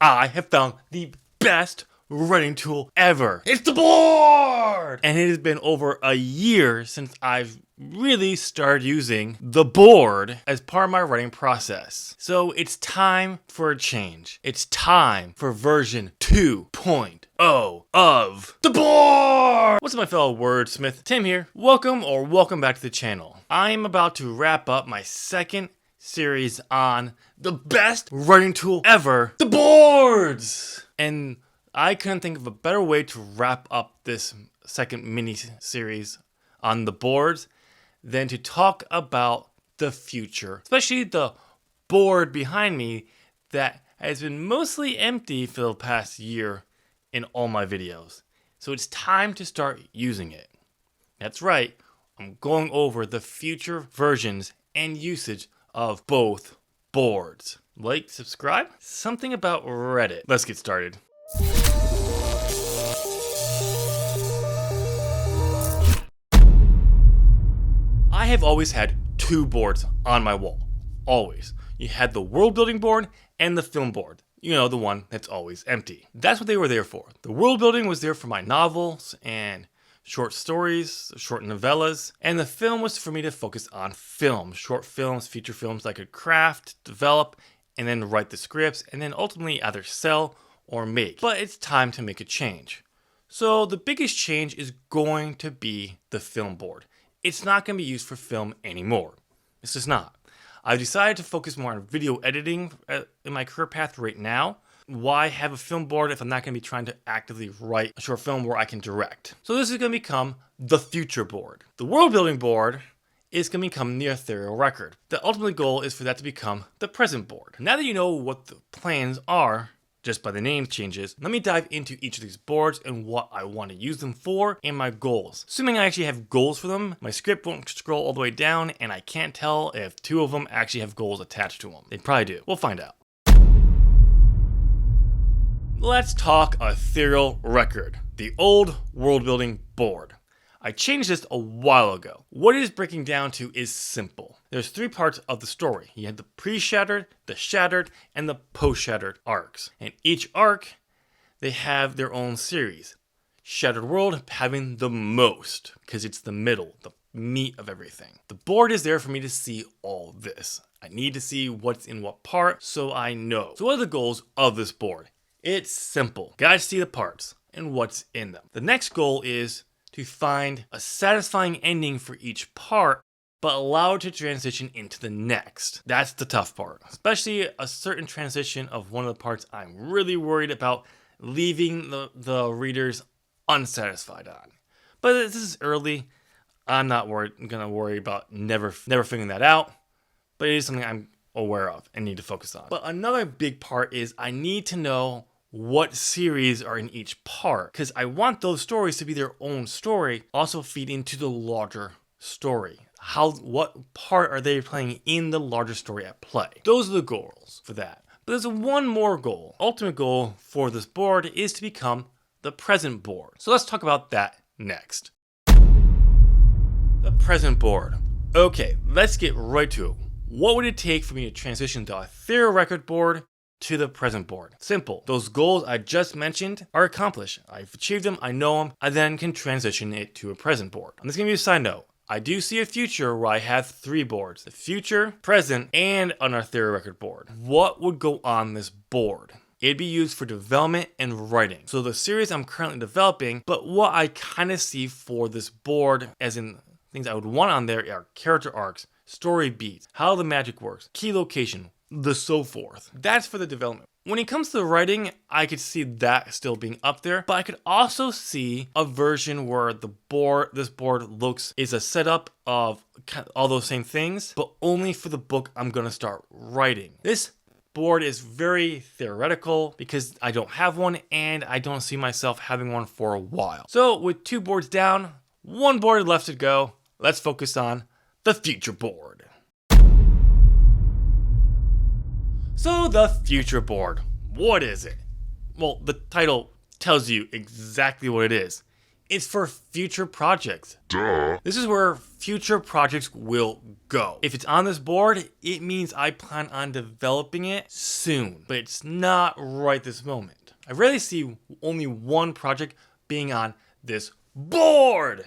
I have found the best writing tool ever. It's the board! And it has been over a year since I've really started using the board as part of my writing process. So it's time for a change. It's time for version 2.0 of the board! What's up, my fellow wordsmith? Tim here. Welcome back to the channel. I am about to wrap up my second series on the best writing tool ever, the boards! And I couldn't think of a better way to wrap up this second mini series on the boards than to talk about the future, especially the board behind me that has been mostly empty for the past year in all my videos. So it's time to start using it. That's right, I'm going over the future versions and usage of both boards. Like, subscribe? Something about Reddit. Let's get started. I have always had two boards on my wall. Always. You had the world building board and the film board. You know, the one that's always empty. That's what they were there for. The world building was there for my novels and short stories, short novellas, and the film was for me to focus on film. Short films, feature films I could craft, develop, and then write the scripts, and then ultimately either sell or make. But it's time to make a change. So the biggest change is going to be the film board. It's not going to be used for film anymore. It's just not. I've decided to focus more on video editing in my career path right now. Why have a film board if I'm not going to be trying to actively write a short film where I can direct? So this is going to become the future board. The world building board is going to become the Atherial Record. The ultimate goal is for that to become the present board. Now that you know what the plans are, just by the name changes, let me dive into each of these boards and what I want to use them for and my goals. Assuming I actually have goals for them, my script won't scroll all the way down and I can't tell if two of them actually have goals attached to them. They probably do. We'll find out. Let's talk Atherial Record, the old world building board. I changed this a while ago. What it is breaking down to is simple. There's three parts of the story. You had the pre-shattered, the shattered, and the post-shattered arcs. And each arc, they have their own series. Shattered World having the most, because it's the middle, the meat of everything. The board is there for me to see all this. I need to see what's in what part, so I know. So what are the goals of this board? It's simple. Gotta see the parts and what's in them. The next goal is to find a satisfying ending for each part, but allow it to transition into the next. That's the tough part, especially a certain transition of one of the parts I'm really worried about leaving the readers unsatisfied on. But this is early. I'm not gonna worry about never figuring that out, but it is something I'm aware of and need to focus on. But another big part is I need to know what series are in each part, because I want those stories to be their own story, also feed into the larger story. What part are they playing in the larger story at play? Those are the goals for that. But there's one more goal. Ultimate goal for this board is to become the present board. So let's talk about that next. The present board. Okay, let's get right to it. What would it take for me to transition the Atherial Record board to the present board? Simple. Those goals I just mentioned are accomplished. I've achieved them, I know them, I then can transition it to a present board. And this is going to be a side note. I do see a future where I have three boards. The future, present, and an Atherial Record board. What would go on this board? It'd be used for development and writing. So the series I'm currently developing, but what I kind of see for this board, as in things I would want on there, are character arcs, story beats, how the magic works, key location, the so forth. That's for the development. When it comes to the writing, I could see that still being up there, but I could also see a version where this board is a setup of all those same things, but only for the book I'm gonna start writing. This board is very theoretical because I don't have one and I don't see myself having one for a while. So with two boards down, one board left to go, let's focus on the future board. So the future board, what is it? Well, the title tells you exactly what it is. It's for future projects. Duh. This is where future projects will go. If it's on this board, it means I plan on developing it soon, but it's not right this moment. I rarely see only one project being on this board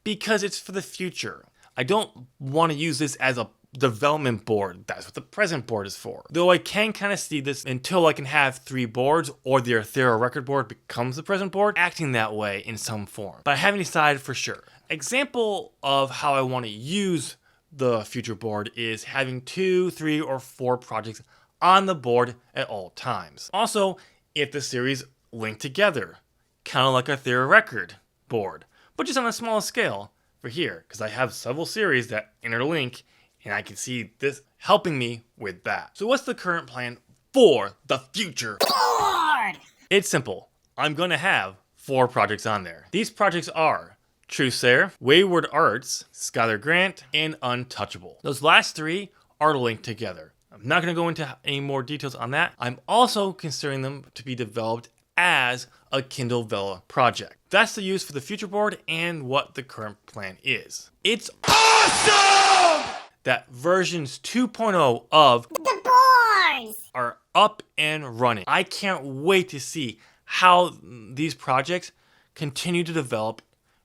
because it's for the future. I don't want to use this as a development board. That's what the present board is for. Though I can kind of see this until I can have 3 boards or the Atherial Record board becomes the present board, acting that way in some form. But I haven't decided for sure. Example of how I want to use the future board is having 2, 3, or 4 projects on the board at all times. Also, if the series link together, kind of like a Atherial Record board, but just on a smaller scale for here, because I have several series that interlink, and I can see this helping me with that. So what's the current plan for the future board? It's simple. I'm going to have 4 projects on there. These projects are Truthsayer, Wayward Arts, Skylar Grant, and Untouchable. Those last 3 are linked together. I'm not going to go into any more details on that. I'm also considering them to be developed as a Kindle Vella project. That's the use for the future board and what the current plan is. It's awesome that versions 2.0 of the boards are up and running. I can't wait to see how these projects continue to develop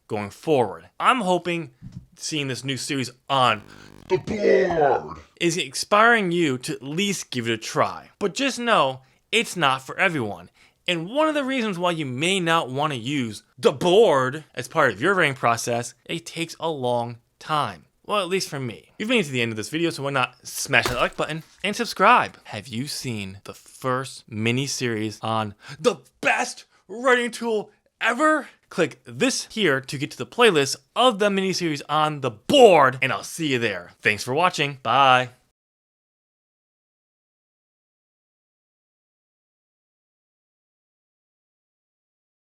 going forward. I'm hoping seeing this new series on The board. is inspiring you to at least give it a try. But just know, it's not for everyone. And one of the reasons why you may not want to use the board as part of your rating process, it takes a long time. Well, at least for me. You've made it to the end of this video, so why not smash that like button and subscribe? Have you seen the first mini-series on the best writing tool ever? Click this here to get to the playlist of the mini-series on the board, and I'll see you there. Thanks for watching. Bye.